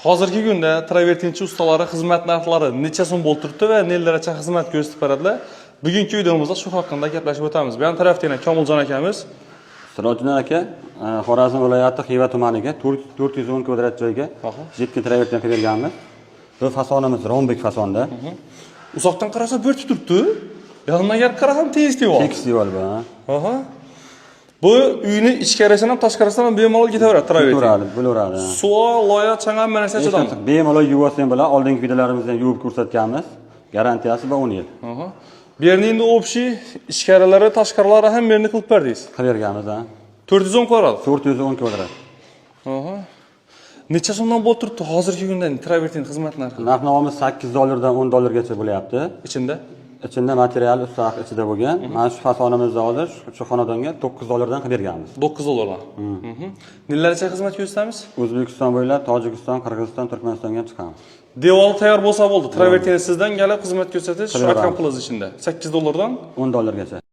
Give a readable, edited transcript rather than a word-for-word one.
Hozirgi kunda travertinchi ustalari xizmat narxlari necha so'm bo'lib turibdi va nelarcha xizmat ko'rsatib beradilar? Bugungi videomizda shu haqida gaplashib o'tamiz. Bu ham tarafda yana Komiljon akamiz. Sirojiddin aka, Xorazm viloyati Xiva tumaniga 410 kvadrat joyga jetki travertin berganmiz. Bu fasonimiz rombik fasonda. Uzoqdan qarasa bo'rtib turibdi. Yonmaga qarasam festival. Festival bu. Aha. Bu uyni ichkarisidan ham tashqarisidan ham bemalol ketaveradi travertin. Bo'laveradi. Suv, loya, changam narsa chidan. Bemalol yuvasdan bilan oldingi videolarimizda yuvib ko'rsatganmiz. Garantiyasi va 10 yil. Aha. Bu yerning endi общий ichkarilari, tashqarilari ham yerni qilib berdingiz. Qilib berganmiz, ha. 410 kvadrat. 410 kvadrat. Aha. Necha so'mdan bo'lib turibdi hozirgi kunda travertin xizmat narxi? Narx-navomiz $8 dan $10 bo'lyapti. Ichida? Ichida material ustaq ichida bo'lgan. Mana shu fasonimizni hozir shu xonadonga $9 dan qilib berganmiz. $9 dan. Nelarcha xizmat ko'rsatamiz? O'zbekiston bo'ylab Tojikiston, Qirg'iziston, Turkmanistonga chiqamiz. Devor tayyor bo'lsa bo'ldi. Travertin sizdan galab xizmat ko'rsatish, aytgan pulingiz ichida. $8 dan $10 gacha.